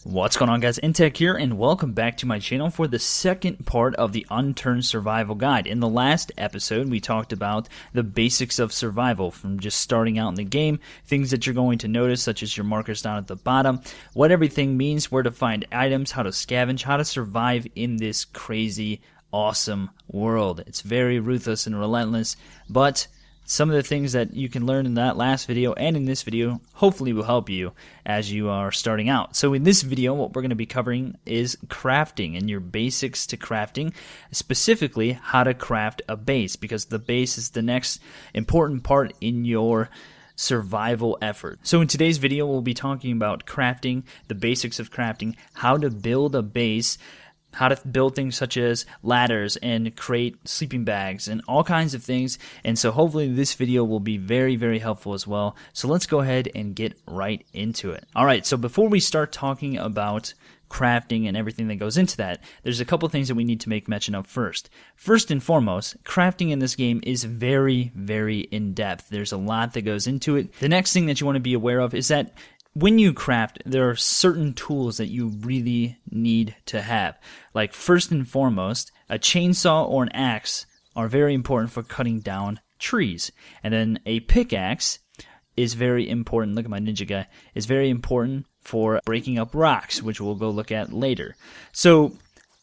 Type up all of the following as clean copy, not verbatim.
What's going on, guys? Intech here, and welcome back to my channel for the second part of the Unturned survival guide. In the last episode, we talked about the basics of survival, from just starting out in the game, things that you're going to notice, such as your markers down at the bottom, what everything means, where to find items, how to scavenge, how to survive in this crazy, awesome world. It's very ruthless and relentless, but some of the things that you can learn in that last video and in this video hopefully will help you as you are starting out. So in this video, what we're going to be covering is crafting and your basics to crafting, specifically how to craft a base, because the base is the next important part in your survival effort. So in today's video, we'll be talking about crafting, the basics of crafting, how to build a base, how to build things such as ladders and create sleeping bags and all kinds of things. And so hopefully this video will be very, very helpful as well. So let's go ahead and get right into it. Alright, so before we start talking about crafting and everything that goes into that, there's a couple things that we need to make mention of first. First and foremost, crafting in this game is very, very in-depth. There's a lot that goes into it. The next thing that you want to be aware of is that when you craft, there are certain tools that you really need to have. Like, first and foremost, a chainsaw or an axe are very important for cutting down trees. And then a pickaxe is very important, look at my ninja guy, is very important for breaking up rocks, which we'll go look at later. So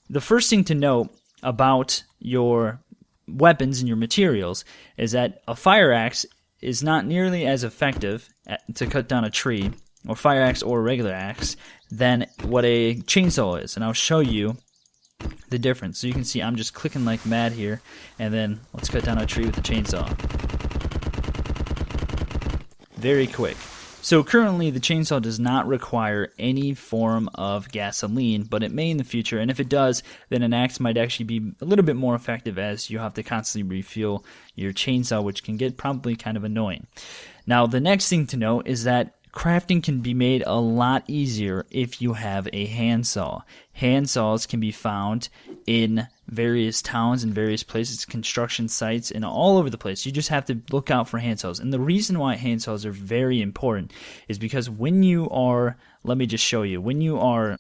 the first thing to know about your weapons and your materials is that a fire axe is not nearly as effective to cut down a tree, or fire axe or a regular axe, than what a chainsaw is. And I'll show you the difference. So you can see I'm just clicking like mad here, and then let's cut down a tree with the chainsaw. Very quick. So currently the chainsaw does not require any form of gasoline, but it may in the future, and if it does, then an axe might actually be a little bit more effective, as you have to constantly refuel your chainsaw, which can get probably kind of annoying. Now the next thing to know is that crafting can be made a lot easier if you have a handsaw. Handsaws can be found in various towns and various places, construction sites, and all over the place. You just have to look out for handsaws. And the reason why handsaws are very important is because when you are, let me just show you, when you are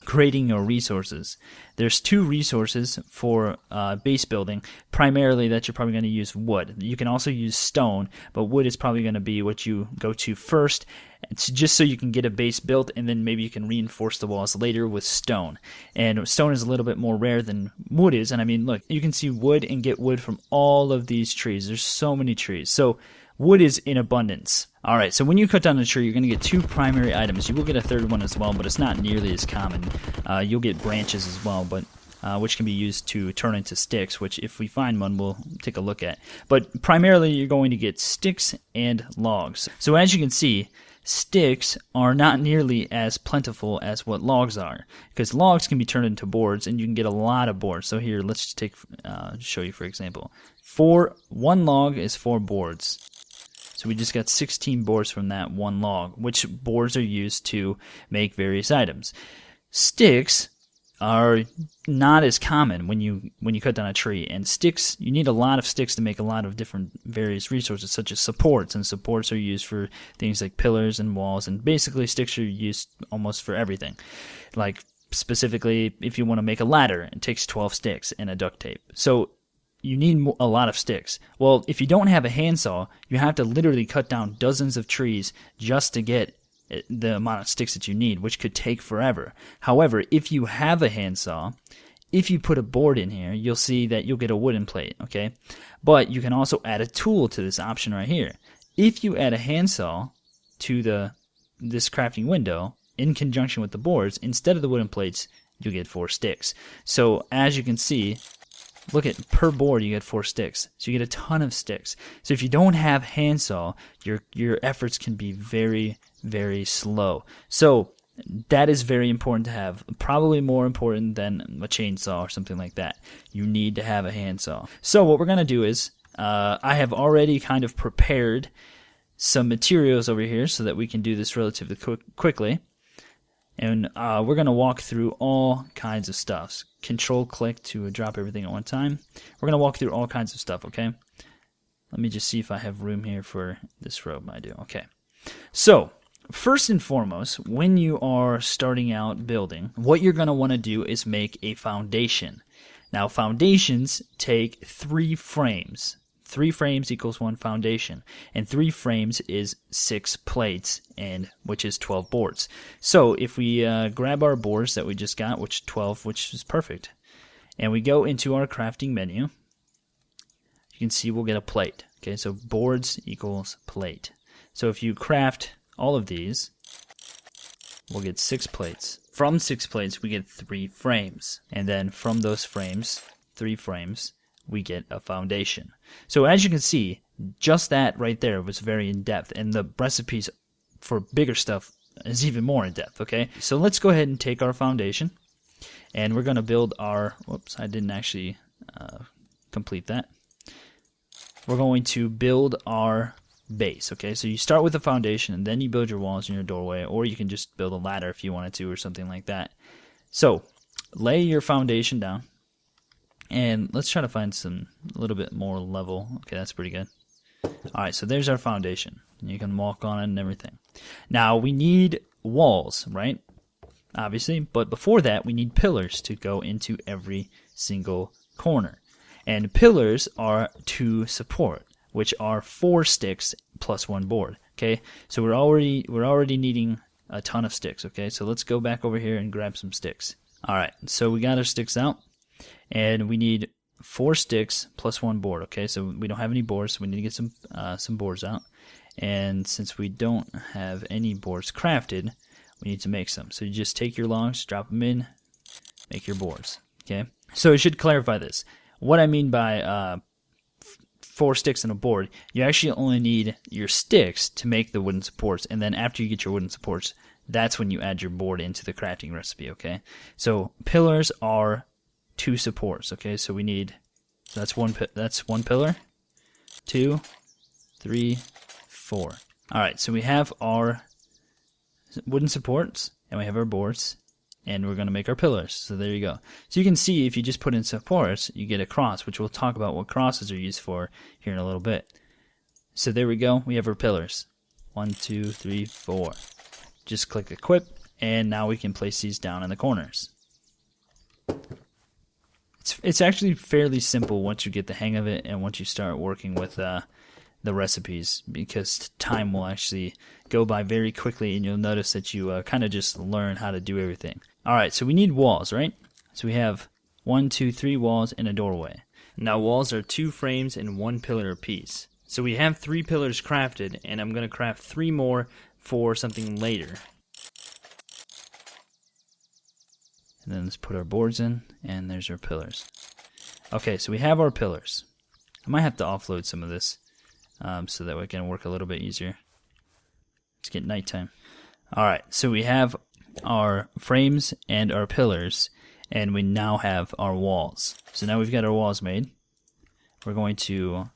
creating your resources, there's two resources for base building, primarily that you're probably going to use wood. You can also use stone, but wood is probably going to be what you go to first. It's just so you can get a base built, and then maybe you can reinforce the walls later with stone. And stone is a little bit more rare than wood is, and I mean, look, you can see wood and get wood from all of these trees. There's so many trees. So wood is in abundance. Alright, so when you cut down a tree, you're going to get two primary items. You will get a third one as well, but it's not nearly as common. You'll get branches as well, but which can be used to turn into sticks, which if we find one, we'll take a look at. But primarily, you're going to get sticks and logs. So as you can see, sticks are not nearly as plentiful as what logs are, because logs can be turned into boards, and you can get a lot of boards. So here, let's just take show you for example. One log is 4 boards. So we just got 16 boards from that one log, which boards are used to make various items. Sticks are not as common when you cut down a tree, and sticks, you need a lot of sticks to make a lot of different various resources, such as supports, and supports are used for things like pillars and walls, and basically sticks are used almost for everything. Like specifically, if you want to make a ladder, it takes 12 sticks and a duct tape. So you need a lot of sticks. Well, if you don't have a handsaw, you have to literally cut down dozens of trees just to get the amount of sticks that you need, which could take forever. However, if you have a handsaw, if you put a board in here, you'll see that you'll get a wooden plate, okay? But you can also add a tool to this option right here. If you add a handsaw to this crafting window in conjunction with the boards, instead of the wooden plates, you'll get 4 sticks. So as you can see, look at per board, you get 4 sticks. So you get a ton of sticks. So if you don't have handsaw, your efforts can be very, very slow. So that is very important to have. Probably more important than a chainsaw or something like that. You need to have a handsaw. So what we're going to do is, I have already kind of prepared some materials over here so that we can do this relatively quickly. And we're going to walk through all kinds of stuff. Control-click to drop everything at one time. We're going to walk through all kinds of stuff, okay? Let me just see if I have room here for this rope. I do. Okay. So, first and foremost, when you are starting out building, what you're going to want to do is make a foundation. Now, foundations take 3 frames. 3 frames equals 1 foundation, and 3 frames is 6 plates, and which is 12 boards. So if we grab our boards that we just got, which 12, which is perfect, and we go into our crafting menu, you can see we'll get a plate. Okay, so boards equals plate. So if you craft all of these, we'll get 6 plates. From 6 plates, we get 3 frames, and then from those frames, 3 frames, we get a foundation. So as you can see, just that right there was very in-depth, and the recipes for bigger stuff is even more in-depth, okay? So let's go ahead and take our foundation, and we're going to build our, whoops, I didn't actually complete that. We're going to build our base, okay? So you start with the foundation, and then you build your walls and your doorway, or you can just build a ladder if you wanted to, or something like that. So lay your foundation down. And let's try to find a little bit more level. Okay, that's pretty good. Alright, so there's our foundation. You can walk on it and everything. Now, we need walls, right? Obviously, but before that, we need pillars to go into every single corner. And pillars are to support, which are 4 sticks plus 1 board. Okay, so we're already needing a ton of sticks. Okay, so let's go back over here and grab some sticks. Alright, so we got our sticks out. And we need 4 sticks plus 1 board. Okay, so we don't have any boards, so we need to get some boards out. And since we don't have any boards crafted, we need to make some. So you just take your logs, drop them in, make your boards. Okay, so I should clarify this. What I mean by 4 sticks and a board, you actually only need your sticks to make the wooden supports, and then after you get your wooden supports, that's when you add your board into the crafting recipe. Okay, so pillars are 2 supports. Okay, so we need, that's one pillar, 2, 3, 4. All right, so we have our wooden supports and we have our boards, and we're going to make our pillars. So there you go. So you can see if you just put in supports, you get a cross, which we'll talk about what crosses are used for here in a little bit. So there we go. We have our pillars. 1, 2, 3, 4. Just click equip, and now we can place these down in the corners. It's actually fairly simple once you get the hang of it and once you start working with the recipes, because time will actually go by very quickly, and you'll notice that you kind of just learn how to do everything. Alright, so we need walls, right? So we have 1, 2, 3 walls and a doorway. Now walls are 2 frames and 1 pillar apiece. So we have 3 pillars crafted, and I'm going to craft 3 more for something later. And then let's put our boards in, and there's our pillars. Okay, so we have our pillars. I might have to offload some of this so that we can work a little bit easier. It's getting nighttime. Alright, so we have our frames and our pillars, and we now have our walls. So now we've got our walls made. We're going to...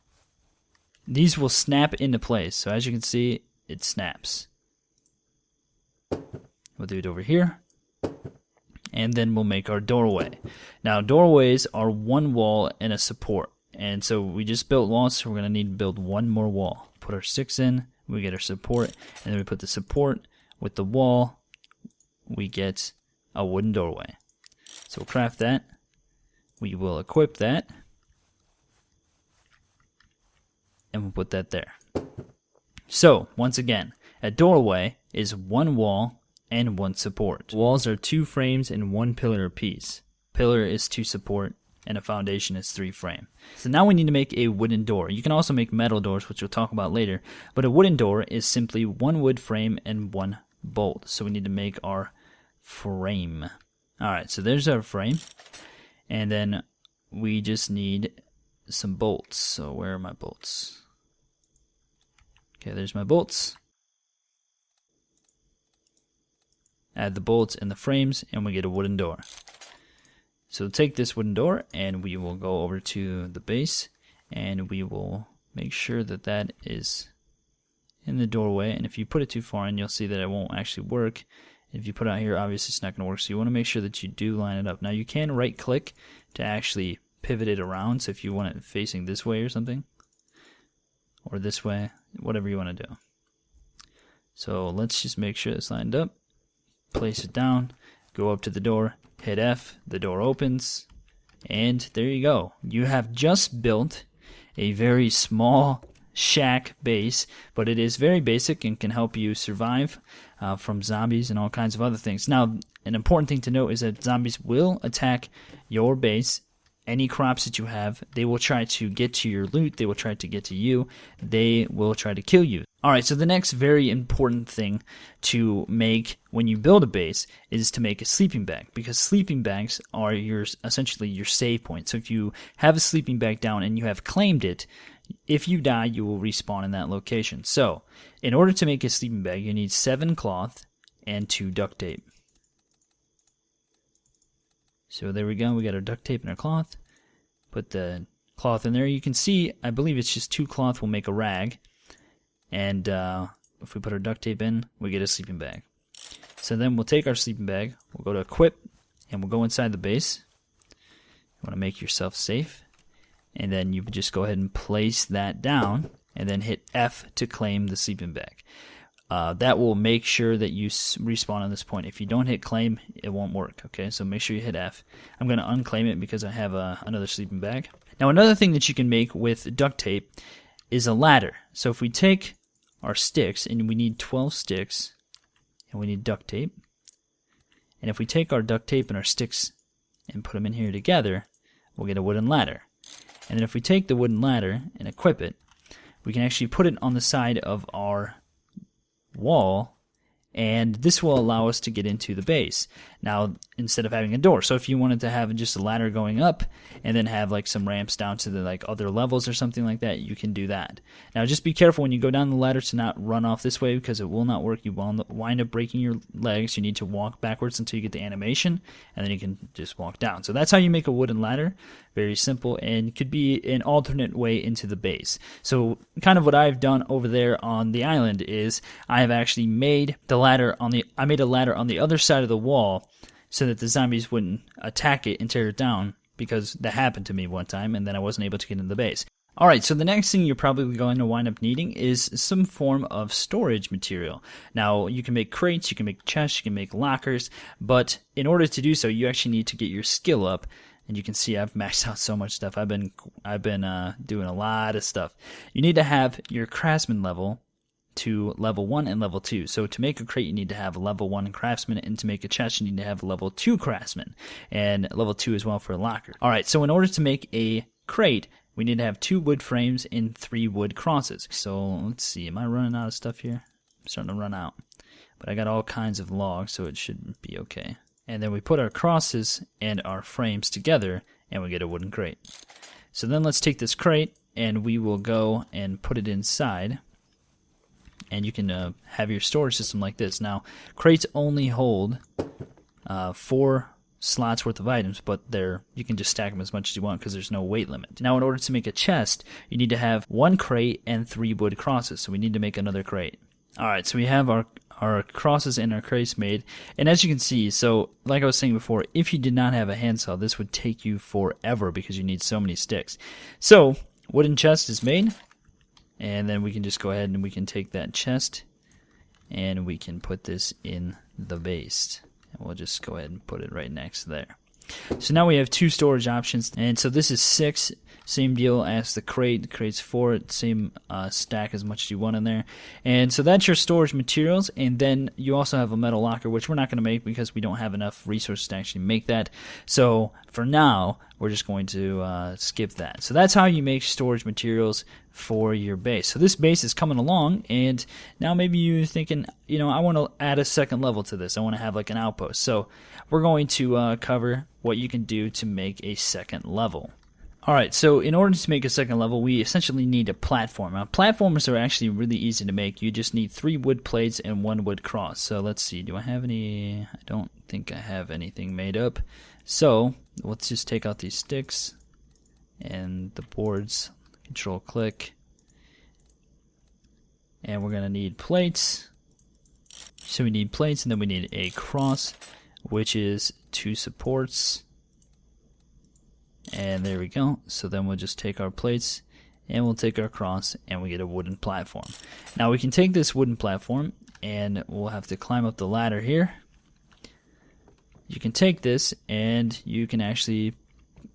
These will snap into place. So as you can see, it snaps. We'll do it over here. And then we'll make our doorway. Now doorways are 1 wall and a support, and so we just built walls, so we're going to need to build 1 more wall. Put our sticks in, we get our support, and then we put the support with the wall, we get a wooden doorway. So we'll craft that, we will equip that, and we'll put that there. So once again, a doorway is 1 wall and 1 support. Walls are 2 frames and 1 pillar apiece. Pillar is 2 support, and a foundation is 3 frame. So now we need to make a wooden door. You can also make metal doors, which we'll talk about later, but a wooden door is simply 1 wood frame and 1 bolt. So we need to make our frame. Alright, so there's our frame, and then we just need some bolts. So where are my bolts? Okay, there's my bolts. Add the bolts and the frames, and we get a wooden door. So take this wooden door, and we will go over to the base, and we will make sure that that is in the doorway. And if you put it too far in, you'll see that it won't actually work. If you put it out here, obviously it's not going to work. So you want to make sure that you do line it up. Now you can right click to actually pivot it around. So if you want it facing this way or something, or this way, whatever you want to do. So let's just make sure it's lined up. Place it down, go up to the door, hit F, the door opens, and there you go. You have just built a very small shack base, but it is very basic and can help you survive from zombies and all kinds of other things. Now, an important thing to note is that zombies will attack your base. Any crops that you have, they will try to get to your loot, they will try to get to you, they will try to kill you. Alright, so the next very important thing to make when you build a base is to make a sleeping bag, because sleeping bags are essentially your save point. So if you have a sleeping bag down and you have claimed it, if you die, you will respawn in that location. So, in order to make a sleeping bag, you need 7 cloth and 2 duct tape. So there we go, we got our duct tape and our cloth. Put the cloth in there. You can see, I believe it's just 2 cloth will make a rag. And if we put our duct tape in, we get a sleeping bag. So then we'll take our sleeping bag, we'll go to equip, and we'll go inside the base. You want to make yourself safe. And then you just go ahead and place that down, and then hit F to claim the sleeping bag. That will make sure that you respawn on this point. If you don't hit claim, it won't work, okay? So make sure you hit F. I'm going to unclaim it because I have another sleeping bag. Now, another thing that you can make with duct tape is a ladder. So if we take our sticks, and we need 12 sticks, and we need duct tape, and if we take our duct tape and our sticks and put them in here together, we'll get a wooden ladder. And then if we take the wooden ladder and equip it, we can actually put it on the side of our wall, and this will allow us to get into the base now instead of having a door. So if you wanted to have just a ladder going up and then have like some ramps down to the like other levels or something like that, you can do that. Now just be careful when you go down the ladder to not run off this way, because it will not work. You will wind up breaking your legs. You need to walk backwards until you get the animation, and then you can just walk down. So that's how you make a wooden ladder. Very simple, and could be an alternate way into the base. So kind of what I've done over there on the island is I have actually made the ladder I made a ladder on the other side of the wall so that the zombies wouldn't attack it and tear it down, because that happened to me one time and then I wasn't able to get into the base. Alright, so the next thing you're probably going to wind up needing is some form of storage material. Now, you can make crates, you can make chests, you can make lockers, but in order to do so, you actually need to get your skill up. And you can see I've maxed out so much stuff. I've been doing a lot of stuff. You need to have your craftsman level to level 1 and level 2. So to make a crate, you need to have a level 1 craftsman, and to make a chest, you need to have a level 2 craftsman, and level 2 as well for a locker. Alright, so in order to make a crate, we need to have 2 wood frames and 3 wood crosses. So let's see, am I running out of stuff here? I'm starting to run out. But I got all kinds of logs, so it should be okay. And then we put our crosses and our frames together, and we get a wooden crate. So then let's take this crate, and we will go and put it inside. And you can have your storage system like this. Now, crates only hold 4 slots worth of items, but you can just stack them as much as you want because there's no weight limit. Now, in order to make a chest, you need to have 1 crate and 3 wood crosses, so we need to make another crate. Alright, so we have our crosses and our crates made, and as you can see, so like I was saying before, if you did not have a handsaw, this would take you forever because you need so many sticks. So wooden chest is made, and then we can just go ahead and we can take that chest and we can put this in the base, and we'll just go ahead and put it right next there. So now we have 2 storage options, and so this is 6, same deal as the crate. The crate's 4, same stack as much as you want in there. And so that's your storage materials, and then you also have a metal locker, which we're not going to make because we don't have enough resources to actually make that. So for now, we're just going to skip that. So that's how you make storage materials for your base. So this base is coming along, and now maybe you're thinking, you know, I want to add a second level to this. I want to have like an outpost. So we're going to cover what you can do to make a second level. Alright, so in order to make a second level, we essentially need a platform. Now, platformers are actually really easy to make. You just need 3 wood plates and 1 wood cross. So let's see, do I have any? I don't think I have anything made up. So let's just take out these sticks and the boards. Control click. And we're going to need plates. So we need plates, and then we need a cross, which is 2 supports. And there we go. So then we'll just take our plates and we'll take our cross and we get a wooden platform. Now we can take this wooden platform and we'll have to climb up the ladder here. You can take this and you can actually,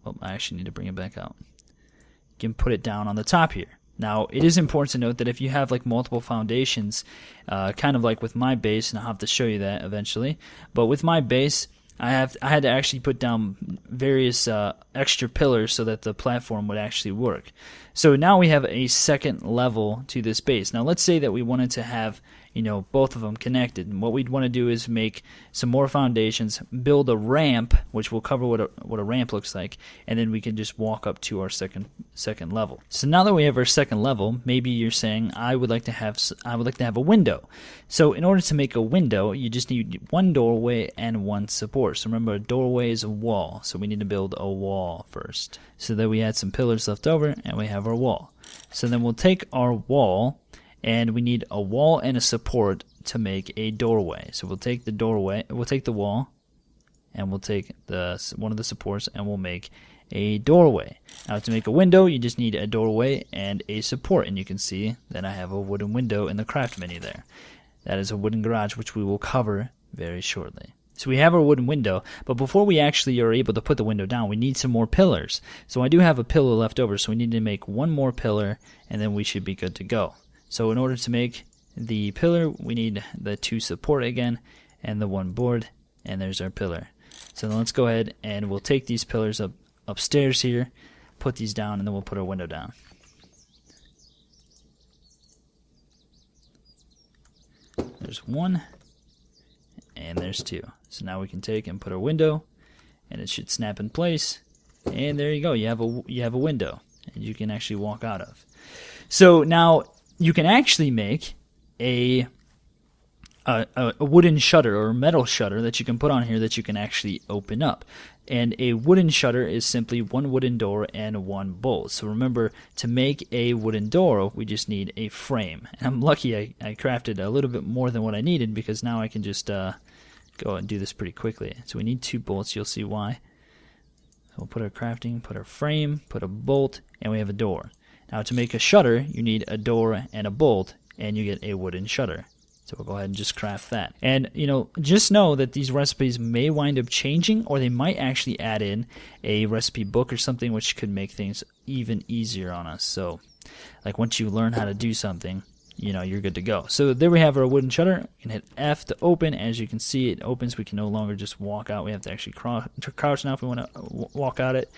oh, I actually need to bring it back out. You can put it down on the top here. Now, it is important to note that if you have like multiple foundations, kind of like with my base, and I'll have to show you that eventually, but with my base, I had to actually put down various extra pillars so that the platform would actually work. So now we have a second level to this base. Now let's say that we wanted to have, you know, both of them connected, and what we'd want to do is make some more foundations, build a ramp, which will cover what a ramp looks like, and then we can just walk up to our second level. So now that we have our second level, maybe you're saying I would like to have a window. So in order to make a window, you just need one doorway and one support. So remember, a doorway is a wall, so we need to build a wall first. So that we had some pillars left over, and we have our wall. So then we'll take our wall, and we need a wall and a support to make a doorway. So we'll take the doorway, we'll take the wall, and we'll take one of the supports, and we'll make a doorway. Now to make a window, you just need a doorway and a support, and you can see that I have a wooden window in the craft menu there. That is a wooden garage, which we will cover very shortly. So we have our wooden window, but before we actually are able to put the window down, we need some more pillars. So I do have a pillar left over, so we need to make one more pillar, and then we should be good to go. So in order to make the pillar, we need the two support again, and the one board, and there's our pillar. So then let's go ahead and we'll take these pillars upstairs here, put these down, and then we'll put our window down. There's one, and there's two. So now we can take and put our window, and it should snap in place, and there you go. You have a window, and you can actually walk out of. So now you can actually make a wooden shutter or a metal shutter that you can put on here that you can actually open up. And a wooden shutter is simply one wooden door and one bolt. So remember, to make a wooden door, we just need a frame. And I'm lucky I crafted a little bit more than what I needed, because now I can just go and do this pretty quickly. So we need two bolts. You'll see why. So we'll put our crafting, put our frame, put a bolt, and we have a door. Now to make a shutter, you need a door and a bolt, and you get a wooden shutter. So we'll go ahead and just craft that. And, you know, just know that these recipes may wind up changing, or they might actually add in a recipe book or something, which could make things even easier on us. So, like, once you learn how to do something, you know, you're good to go. So there we have our wooden shutter. You can hit F to open. As you can see, it opens. We can no longer just walk out. We have to actually crouch now if we want to walk out it.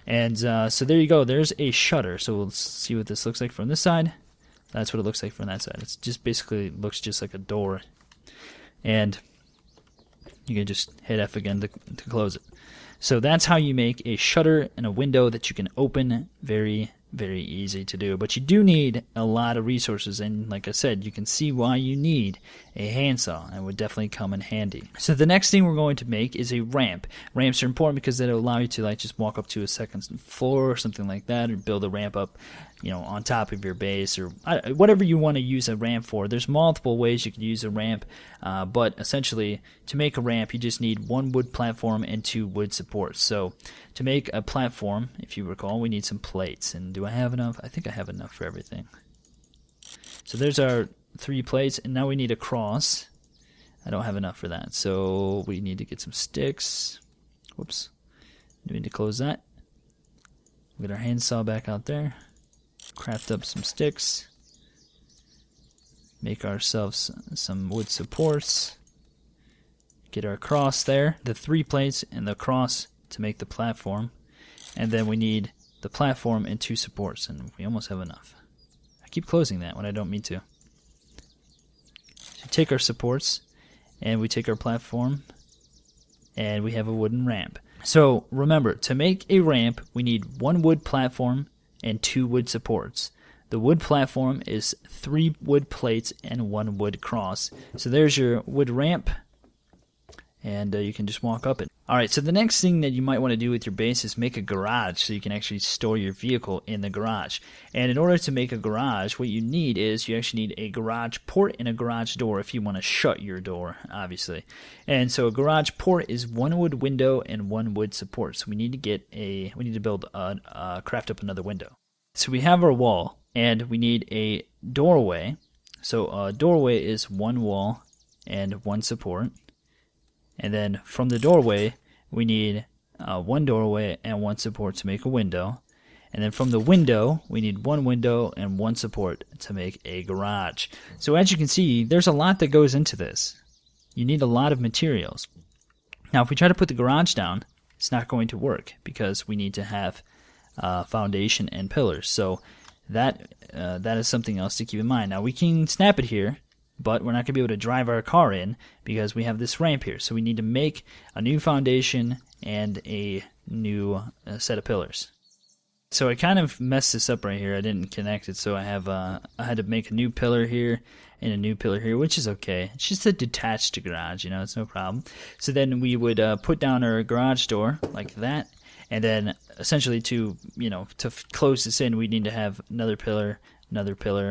And so there you go. There's a shutter. So we'll see what this looks like from this side. That's what it looks like from that side. It's just basically looks just like a door. And you can just hit F again to close it. So that's how you make a shutter and a window that you can open. Very, very easy to do. But you do need a lot of resources, and like I said, you can see why you need a handsaw, and it would definitely come in handy. So the next thing we're going to make is a ramp. Ramps are important because they'll allow you to like just walk up to a second floor or something like that, or build a ramp up, you know, on top of your base, or whatever you want to use a ramp for. There's multiple ways you could use a ramp, but essentially to make a ramp you just need one wood platform and two wood supports. So to make a platform, if you recall, we need some plates. And do I have enough? I think I have enough for everything. So there's our 3 plates, and now we need a cross. I don't have enough for that, so we need to get some sticks. Whoops. We need to close that. Get our handsaw back out there. Craft up some sticks. Make ourselves some wood supports. Get our cross there. The 3 plates and the cross to make the platform. And then we need the platform and 2 supports, and we almost have enough. I keep closing that when I don't mean to. So take our supports, and we take our platform, and we have a wooden ramp. So remember, to make a ramp, we need 1 wood platform and 2 wood supports. The wood platform is 3 wood plates and 1 wood cross. So there's your wood ramp, and you can just walk up it. Alright, so the next thing that you might want to do with your base is make a garage, so you can actually store your vehicle in the garage. And in order to make a garage, what you need is you actually need a garage port and a garage door if you want to shut your door, obviously. And so a garage port is 1 wood window and 1 wood support. So we need to build craft up another window. So we have our wall, and we need a doorway, So a doorway is one wall and one support. And then from the doorway, we need one doorway and one support to make a window. And then from the window, we need one window and one support to make a garage. So as you can see, there's a lot that goes into this. You need a lot of materials. Now, if we try to put the garage down, it's not going to work because we need to have foundation and pillars. So that is something else to keep in mind. Now, we can snap it here, but we're not going to be able to drive our car in because we have this ramp here. So we need to make a new foundation and a new set of pillars. So I kind of messed this up right here. I didn't connect it, so I had to make a new pillar here and a new pillar here, which is okay. It's just a detached garage, you know, it's no problem. So then we would put down our garage door like that, and then essentially to close this in, we need to have another pillar,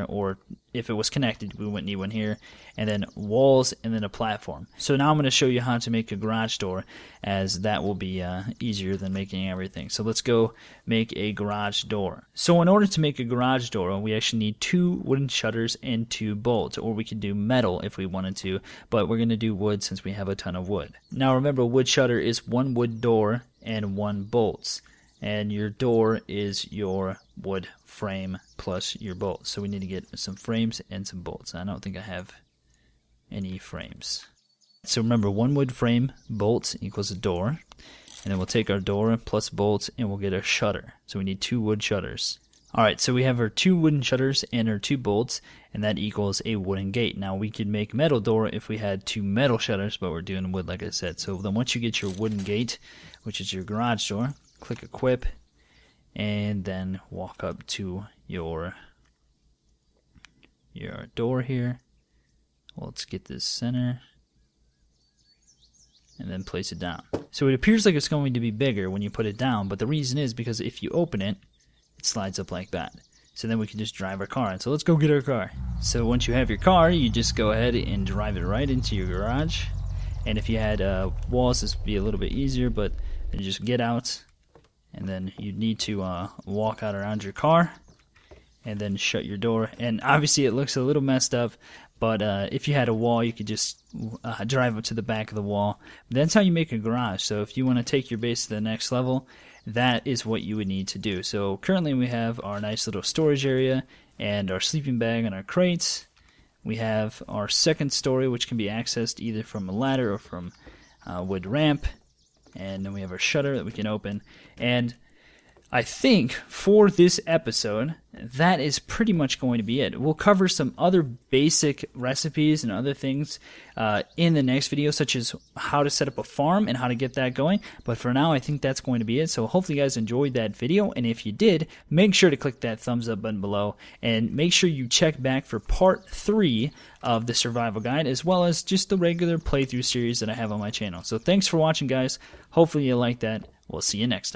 or if it was connected, we wouldn't need one here, and then walls, and then a platform. So now I'm going to show you how to make a garage door, as that will be easier than making everything. So let's go make a garage door. So in order to make a garage door, we actually need 2 wooden shutters and 2 bolts, or we could do metal if we wanted to, but we're going to do wood since we have a ton of wood. Now remember, wood shutter is 1 wood door and 1 bolts. And your door is your wood frame plus your bolts. So we need to get some frames and some bolts. I don't think I have any frames. So remember, 1 wood frame, bolts equals a door. And then we'll take our door plus bolts and we'll get our shutter. So we need 2 wood shutters. Alright, so we have our 2 wooden shutters and our 2 bolts, and that equals a wooden gate. Now we could make metal door if we had 2 metal shutters, but we're doing wood like I said. So then once you get your wooden gate, which is your garage door, click equip, and then walk up to your door here. Well, let's get this center, and then place it down. So it appears like it's going to be bigger when you put it down, but the reason is because if you open it, it slides up like that. So then we can just drive our car in. So let's go get our car. So once you have your car, you just go ahead and drive it right into your garage. And if you had walls, this would be a little bit easier, but then you just get out, and then you need to walk out around your car and then shut your door. And obviously it looks a little messed up, but if you had a wall, you could just drive up to the back of the wall. That's how you make a garage. So if you want to take your base to the next level, that is what you would need to do. So currently we have our nice little storage area and our sleeping bag and our crates. We have our second story, which can be accessed either from a ladder or from a wood ramp. And then we have our shutter that we can open. And I think for this episode, that is pretty much going to be it. We'll cover some other basic recipes and other things in the next video, such as how to set up a farm and how to get that going. But for now, I think that's going to be it. So hopefully you guys enjoyed that video. And if you did, make sure to click that thumbs up button below. And make sure you check back for part 3 of the survival guide, as well as just the regular playthrough series that I have on my channel. So thanks for watching, guys. Hopefully you like that. We'll see you next time.